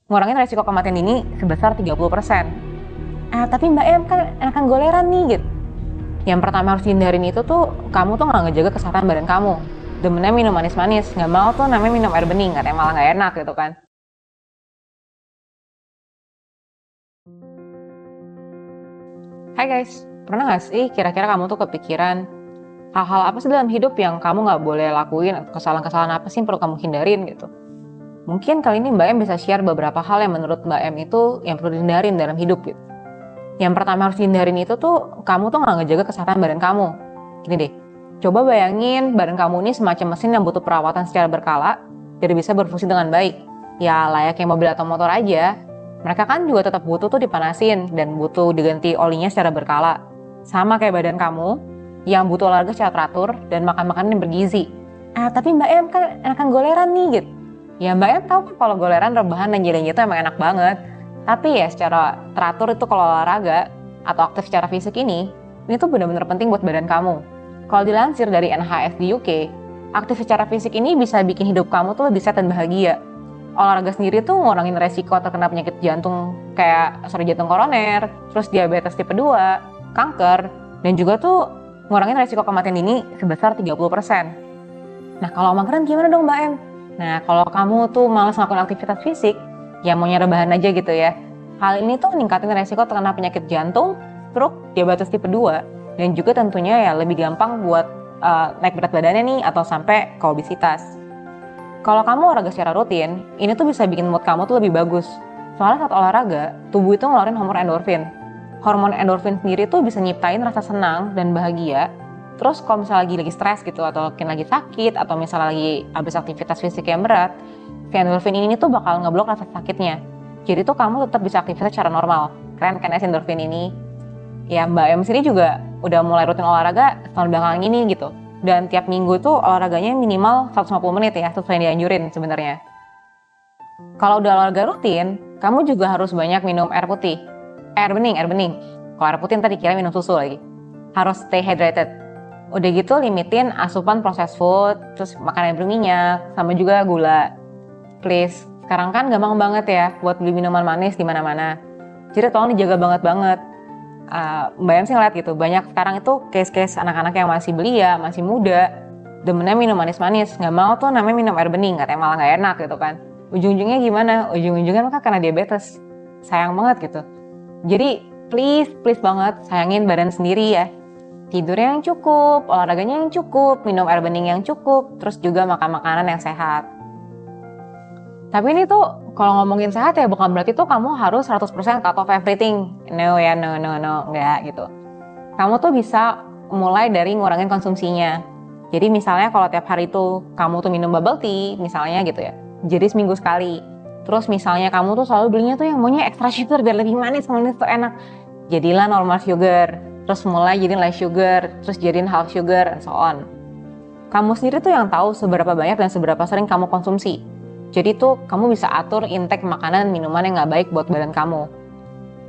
ngurangin resiko kematian dini sebesar 30%. Tapi Mbak Em kan akan goleran nih gitu. Yang pertama harus dihindarin itu tuh, kamu tuh nggak ngejaga kesehatan badan kamu. Demennya minum manis-manis, nggak mau tuh namanya minum air bening, katanya malah nggak enak gitu kan. Hai guys, pernah nggak sih kira-kira kamu tuh kepikiran hal-hal apa sih dalam hidup yang kamu nggak boleh lakuin, kesalahan-kesalahan apa sih yang perlu kamu hindarin gitu? Mungkin kali ini Mbak Em bisa share beberapa hal yang menurut Mbak Em itu yang perlu dihindarin dalam hidup gitu. Yang pertama harus dihindarin itu tuh, kamu tuh nggak ngejaga kesehatan badan kamu. Gini deh, coba bayangin badan kamu ini semacam mesin yang butuh perawatan secara berkala, biar bisa berfungsi dengan baik. Ya layaknya mobil atau motor aja, mereka kan juga tetap butuh tuh dipanasin dan butuh diganti olinya secara berkala. Sama kayak badan kamu, yang butuh olahraga secara teratur dan makan makanan yang bergizi. Tapi Mbak Em kan enakan goleran nih gitu. Ya Mbak Em tahu kan kalau goleran rebahan dan jalan itu emang enak banget. Tapi ya secara teratur itu kalau olahraga atau aktif secara fisik ini tuh benar-benar penting buat badan kamu. Kalau dilansir dari NHS di UK, aktif secara fisik ini bisa bikin hidup kamu tuh lebih sehat dan bahagia. Olahraga sendiri tuh ngurangin resiko terkena penyakit jantung kayak jantung koroner, terus diabetes tipe 2, kanker, dan juga tuh ngurangin resiko kematian dini sebesar 30%. Nah kalau mageran gimana dong Mbak Em? Nah kalau kamu tuh malas ngelakuin aktivitas fisik, ya maunya rebahan aja gitu ya. Hal ini tuh meningkatin resiko terkena penyakit jantung, stroke, diabetes tipe 2, dan juga tentunya ya lebih gampang buat naik berat badannya nih atau sampai ke obesitas. Kalau kamu olahraga secara rutin, ini tuh bisa bikin mood kamu tuh lebih bagus. Soalnya saat olahraga, tubuh itu ngeluarin hormon endorfin. Hormon endorfin sendiri tuh bisa nyiptain rasa senang dan bahagia. Terus kalau misalnya lagi stres gitu, atau mungkin lagi sakit, atau misalnya lagi habis aktivitas fisik yang berat, si endorfin ini tuh bakal ngeblok rasa sakitnya. Jadi tuh kamu tetap bisa aktivitas secara normal. Keren kan ya si endorfin ini? Ya Mbak Em sendiri juga udah mulai rutin olahraga setahun belakangan ini gitu. Dan tiap minggu tuh olahraganya minimal 150 menit ya, sesuai yang dianjurin sebenarnya. Kalau udah olahraga rutin, kamu juga harus banyak minum air putih. Air bening. Kalau air putih tadi kira minum susu lagi. Harus stay hydrated. Udah gitu limitin asupan processed food, terus makanan yang berminyak, sama juga gula. Please, sekarang kan gampang banget ya buat beli minuman manis di mana-mana. Jadi tolong dijaga banget. Mbak Em sih ngeliat gitu, banyak sekarang itu case-case anak-anak yang masih belia, masih muda, demennya minum manis-manis, nggak mau tuh namanya minum air bening, katanya malah nggak enak gitu kan. Ujung-ujungnya gimana? Ujung-ujungnya kan kena diabetes. Sayang banget gitu. Jadi please banget sayangin badan sendiri ya. Tidurnya yang cukup, olahraganya yang cukup, minum air bening yang cukup, terus juga makan makanan yang sehat. Tapi ini tuh kalau ngomongin sehat ya bukan berarti tuh kamu harus 100% cut off everything. No, enggak gitu. Kamu tuh bisa mulai dari ngurangin konsumsinya. Jadi misalnya kalau tiap hari tuh kamu tuh minum bubble tea misalnya gitu ya, jadi seminggu sekali. Terus misalnya kamu tuh selalu belinya tuh yang maunya extra sugar biar lebih manis tuh enak. Jadilah normal sugar, terus mulai jadiin light sugar, terus jadiin half sugar, and so on. Kamu sendiri tuh yang tahu seberapa banyak dan seberapa sering kamu konsumsi. Jadi tuh kamu bisa atur intake makanan minuman yang nggak baik buat badan kamu.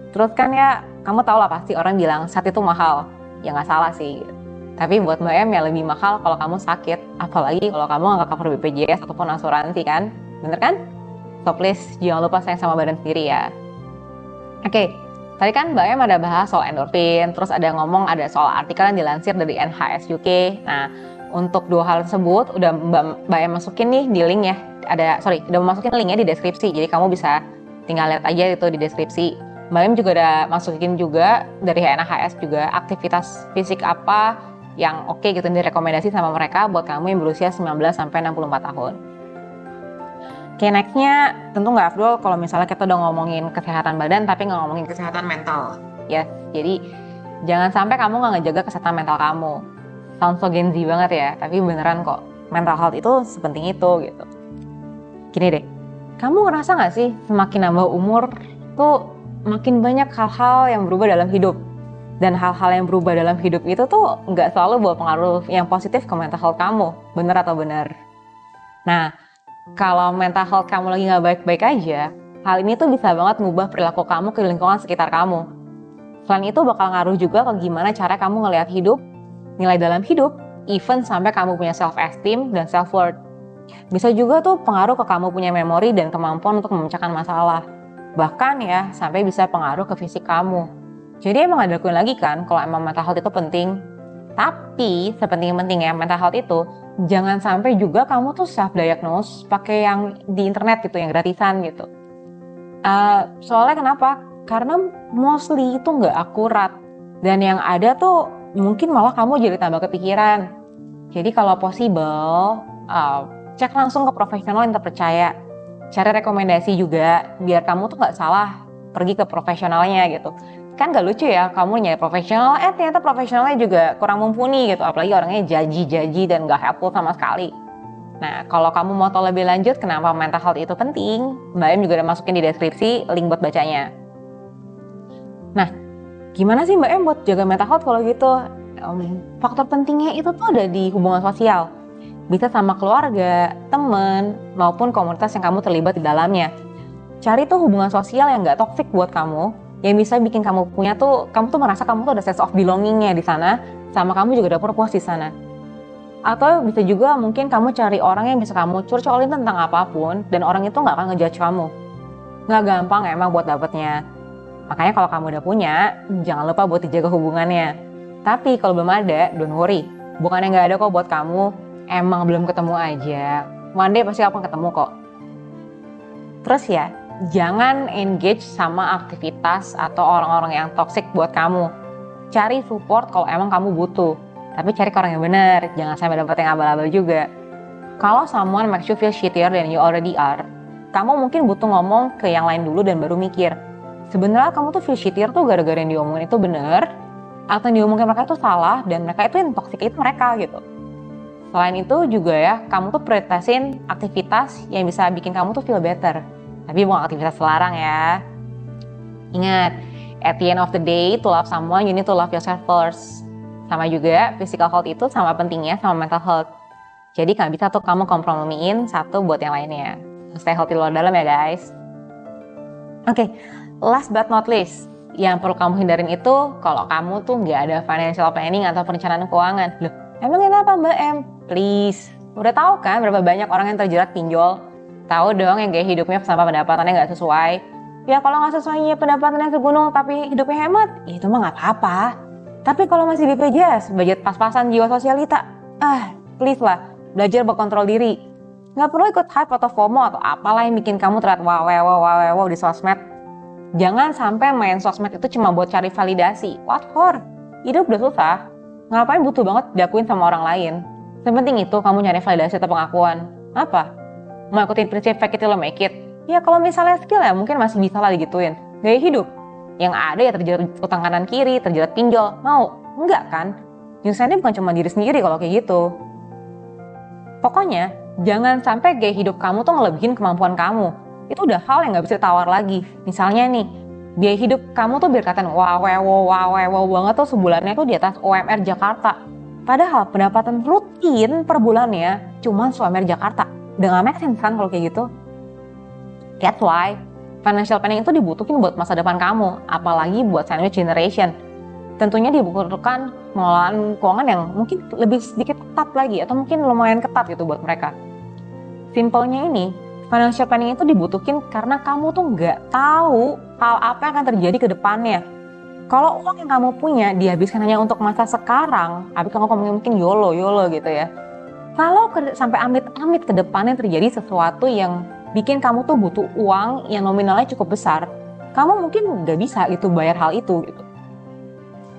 Terus kan ya, kamu tahu lah pasti orang bilang saat itu mahal. Ya nggak salah sih. Tapi buat Mbak Em ya lebih mahal kalau kamu sakit. Apalagi kalau kamu nggak cover BPJS ataupun asuransi kan. Bener kan? So please jangan lupa sayang sama badan sendiri ya. Oke, tadi kan Mbak Em ada bahas soal endorfin. Terus ada ngomong ada soal artikel yang dilansir dari NHS UK. Nah, untuk dua hal tersebut udah Mbak Em masukin nih di link ya. Udah masukin linknya di deskripsi. Jadi kamu bisa tinggal lihat aja itu di deskripsi. Mbak Em juga udah masukin juga dari NHS juga aktivitas fisik apa yang oke gitu direkomendasi sama mereka buat kamu yang berusia 19 sampai 64 tahun. Oke, nextnya tentu nggak afdol kalau misalnya kita udah ngomongin kesehatan badan tapi nggak ngomongin kesehatan mental. Ya, jadi jangan sampai kamu nggak ngejaga kesehatan mental kamu. Sound so Gen Z banget ya, tapi beneran kok. Mental health itu sepenting itu gitu. Gini deh, kamu ngerasa nggak sih semakin nambah umur tuh makin banyak hal-hal yang berubah dalam hidup. Dan hal-hal yang berubah dalam hidup itu tuh nggak selalu bawa pengaruh yang positif ke mental health kamu. Bener atau bener? Nah, kalau mental health kamu lagi nggak baik-baik aja, hal ini tuh bisa banget ngubah perilaku kamu ke lingkungan sekitar kamu. Selain itu bakal ngaruh juga ke gimana cara kamu ngelihat hidup, nilai dalam hidup, even sampai kamu punya self-esteem dan self-worth. Bisa juga tuh pengaruh ke kamu punya memori dan kemampuan untuk memecahkan masalah. Bahkan ya, sampai bisa pengaruh ke fisik kamu. Jadi emang ada lakuin lagi kan kalau emang mental health itu penting. Tapi sepenting-pentingnya mental health itu, jangan sampai juga kamu tuh self-diagnose pakai yang di internet gitu, yang gratisan gitu. Soalnya kenapa? Karena mostly itu nggak akurat. Dan yang ada tuh mungkin malah kamu jadi tambah kepikiran. Jadi kalau possible, cek langsung ke profesional yang terpercaya. Cari rekomendasi juga, biar kamu tuh nggak salah pergi ke profesionalnya gitu. Kan gak lucu ya, kamu nyari profesional, ternyata profesionalnya juga kurang mumpuni gitu. Apalagi orangnya jaji-jaji dan gak helpful sama sekali. Nah, kalau kamu mau tahu lebih lanjut kenapa mental health itu penting, Mbak Em juga udah masukin di deskripsi link buat bacanya. Nah, gimana sih Mbak Em buat jaga mental health kalau gitu? Faktor pentingnya itu tuh ada di hubungan sosial. Bisa sama keluarga, teman, maupun komunitas yang kamu terlibat di dalamnya. Cari tuh hubungan sosial yang gak toxic buat kamu, yang bisa bikin kamu kamu tuh merasa kamu tuh ada sense of belongingnya di sana, sama kamu juga ada purpose di sana. Atau bisa juga mungkin kamu cari orang yang bisa kamu curcolin tentang apapun, dan orang itu gak akan ngejudge kamu. Gak gampang emang buat dapetnya. Makanya kalau kamu udah punya, jangan lupa buat dijaga hubungannya. Tapi kalau belum ada, don't worry. Bukannya gak ada kok buat kamu, emang belum ketemu aja. One day pasti akan ketemu kok. Terus ya, jangan engage sama aktivitas atau orang-orang yang toxic buat kamu. Cari support kalau emang kamu butuh. Tapi cari ke orang yang benar, jangan sampai dapet yang abal-abal juga. Kalau someone makes you feel shittier than you already are, kamu mungkin butuh ngomong ke yang lain dulu dan baru mikir. Sebenarnya kamu tuh feel shittier tuh gara-gara yang diomongin itu benar, atau yang diomongin mereka itu salah, dan mereka itu yang toxic itu mereka gitu. Selain itu juga ya, kamu tuh prioritasin aktivitas yang bisa bikin kamu tuh feel better. Tapi bukan aktivitas terlarang ya. Ingat, at the end of the day, to love someone, you need to love yourself first. Sama juga, physical health itu sama pentingnya sama mental health. Jadi gak bisa tuh kamu kompromiin satu buat yang lainnya. Stay healthy luar dalam ya guys. Oke, last but not least, yang perlu kamu hindarin itu kalau kamu tuh gak ada financial planning atau perencanaan keuangan. Loh, emang kenapa Mbak M? Please, udah tahu kan berapa banyak orang yang terjerat pinjol? Tahu dong yang gaya hidupnya sama pendapatannya gak sesuai. Ya kalau gak sesuainya pendapatannya segunung tapi hidupnya hemat, ya itu mah gak apa-apa. Tapi kalau masih BPJS, budget pas-pasan jiwa sosialita, please lah, belajar berkontrol diri. Gak perlu ikut hype atau FOMO atau apalah yang bikin kamu terlihat wow di sosmed. Jangan sampai main sosmed itu cuma buat cari validasi. What for? Hidup udah susah. Ngapain butuh banget diakuin sama orang lain? Sepenting itu kamu nyari validasi atau pengakuan. Apa? Mau ikutin prinsip fake it till you make it? Ya kalau misalnya skill ya mungkin masih bisa lah digituin. Gaya hidup? Yang ada ya terjerat utang kanan kiri, terjerat pinjol. Mau? Enggak kan? Nyusahinnya bukan cuma diri sendiri kalau kayak gitu. Pokoknya, jangan sampai gaya hidup kamu tuh ngelebihin kemampuan kamu. Itu udah hal yang gak bisa ditawar lagi. Misalnya nih, biaya hidup kamu tuh biar kelihatan wow banget tuh sebulannya tuh di atas UMR Jakarta. Padahal pendapatan rutin per bulannya cuma UMR Jakarta. Udah gak make sense kan kalau kayak gitu? That's why financial planning itu dibutuhin buat masa depan kamu, apalagi buat sandwich generation. Tentunya dibutuhkan pengelolaan keuangan yang mungkin lebih sedikit ketat lagi, atau mungkin lumayan ketat gitu buat mereka. Simpelnya ini, financial planning itu dibutuhin karena kamu tuh nggak tahu hal apa yang akan terjadi ke depannya. Kalau uang yang kamu punya dihabiskan hanya untuk masa sekarang, tapi kamu mungkin YOLO gitu ya. Kalau sampai amit-amit ke depannya terjadi sesuatu yang bikin kamu tuh butuh uang yang nominalnya cukup besar, kamu mungkin nggak bisa gitu bayar hal itu gitu.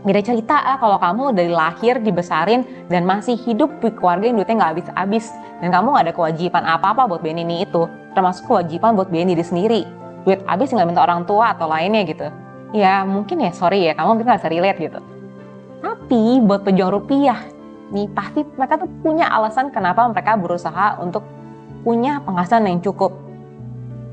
Beda cerita kalau kamu dari lahir dibesarin dan masih hidup di keluarga yang duitnya nggak habis-habis dan kamu nggak ada kewajiban apa-apa buat biayain ini itu, termasuk kewajiban buat biayain diri sendiri. Duit habis nggak minta orang tua atau lainnya gitu. Ya mungkin ya sorry ya, kamu mungkin nggak bisa relate gitu. Tapi buat pejuang rupiah, nih pasti mereka tuh punya alasan kenapa mereka berusaha untuk punya penghasilan yang cukup.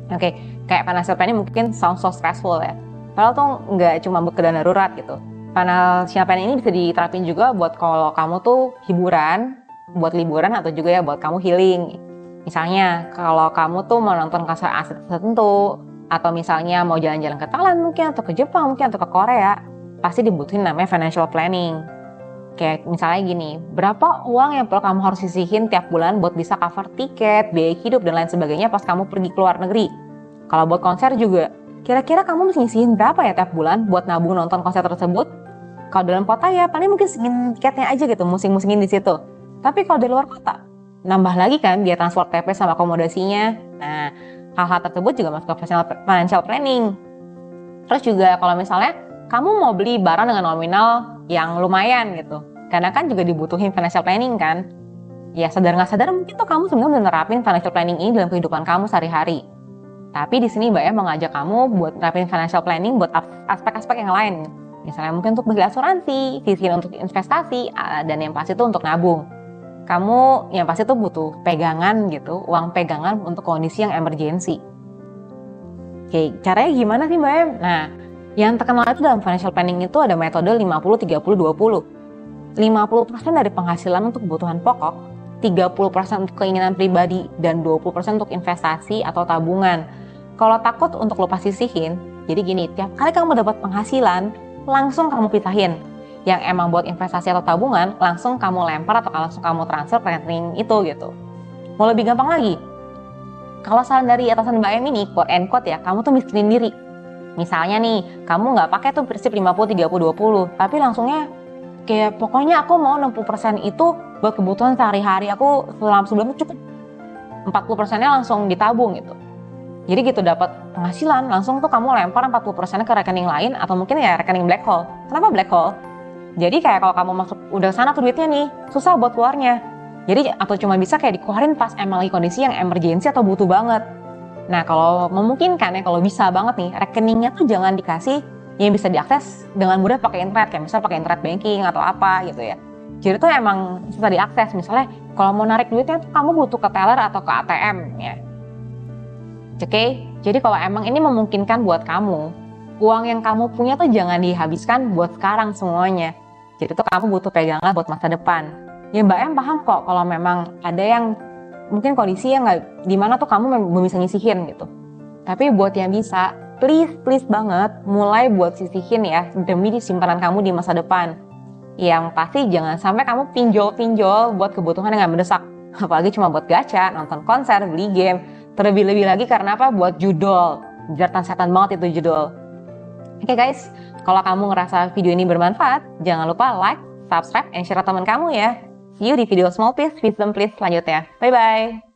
Oke, kayak financial planning mungkin sound so stressful ya. Padahal tuh nggak cuma buat keadaan darurat gitu. Financial planning ini bisa diterapin juga buat kalau kamu tuh hiburan, buat liburan atau juga ya buat kamu healing. Misalnya kalau kamu tuh mau nonton konser aset tertentu, atau misalnya mau jalan-jalan ke Thailand mungkin, atau ke Jepang mungkin, atau ke Korea, pasti dibutuhin namanya financial planning. Kayak misalnya gini, berapa uang yang perlu kamu harus sisihin tiap bulan buat bisa cover tiket, biaya hidup, dan lain sebagainya pas kamu pergi ke luar negeri. Kalau buat konser juga, kira-kira kamu mesti nyisihin berapa ya tiap bulan buat nabung nonton konser tersebut? Kalau dalam kota ya paling mungkin segini tiketnya aja gitu, musing-musingin di situ. Tapi kalau di luar kota, nambah lagi kan biaya transport TP sama akomodasinya. Nah, hal-hal tersebut juga masuk ke financial planning. Terus juga kalau misalnya kamu mau beli barang dengan nominal yang lumayan gitu, karena kan juga dibutuhin financial planning kan. Ya sadar nggak sadar mungkin tuh kamu sebenarnya udah nerapin financial planning ini dalam kehidupan kamu sehari-hari. Tapi di sini Mbak Em mau ngajak kamu buat nerapin financial planning buat aspek-aspek yang lain. Misalnya mungkin untuk beli asuransi, sisihin untuk investasi, dan yang pasti itu untuk nabung. Kamu yang pasti tuh butuh pegangan gitu, uang pegangan untuk kondisi yang emergency. Oke, caranya gimana sih Mbak Em? Nah, yang terkenal itu dalam financial planning itu ada metode 50-30-20. 50% dari penghasilan untuk kebutuhan pokok, 30% untuk keinginan pribadi, dan 20% untuk investasi atau tabungan. Kalau takut untuk lupa sisihin, jadi gini, tiap kali kamu dapat penghasilan, langsung kamu pisahin. Yang emang buat investasi atau tabungan, langsung kamu lempar atau langsung kamu transfer ke rekening itu gitu. Mau lebih gampang lagi, kalau saran dari atasan Mbak Em ini, quote and quote ya, kamu tuh miskinin diri. Misalnya nih, kamu nggak pakai tuh prinsip 50-30-20, tapi langsungnya kayak pokoknya aku mau 60% itu buat kebutuhan sehari-hari aku selama sebulan tuh cukup. 40%-nya langsung ditabung gitu. Jadi gitu dapat penghasilan, langsung tuh kamu lempar 40%-nya ke rekening lain atau mungkin ya rekening black hole. Kenapa black hole? Jadi kayak kalau kamu masuk udah sana tuh duitnya nih, susah buat keluarnya. Jadi atau cuma bisa kayak dikeluarin pas emang lagi kondisi yang emergency atau butuh banget. Nah kalau memungkinkan ya, kalau bisa banget nih, rekeningnya tuh jangan dikasih yang bisa diakses dengan mudah pakai internet, kayak misalnya pakai internet banking atau apa gitu ya. Jadi tuh emang susah diakses, misalnya kalau mau narik duitnya tuh kamu butuh ke teller atau ke ATM ya. Oke, jadi kalau emang ini memungkinkan buat kamu, uang yang kamu punya tuh jangan dihabiskan buat sekarang semuanya. Jadi tuh kamu butuh pegangan buat masa depan. Ya Mbak Em paham kok kalau memang ada yang mungkin kondisi yang nggak dimana tuh kamu belum bisa nyisihin gitu. Tapi buat yang bisa, please banget mulai buat sisihin ya demi simpanan kamu di masa depan. Yang pasti jangan sampai kamu pinjol buat kebutuhan yang nggak mendesak. Apalagi cuma buat gacha, nonton konser, beli game. Terlebih-lebih lagi karena apa? Buat judol. Setan banget itu judol. Oke guys, kalau kamu ngerasa video ini bermanfaat, jangan lupa like, subscribe, and share teman kamu ya. See you di video Small Piece Wisdom Please selanjutnya. Bye-bye.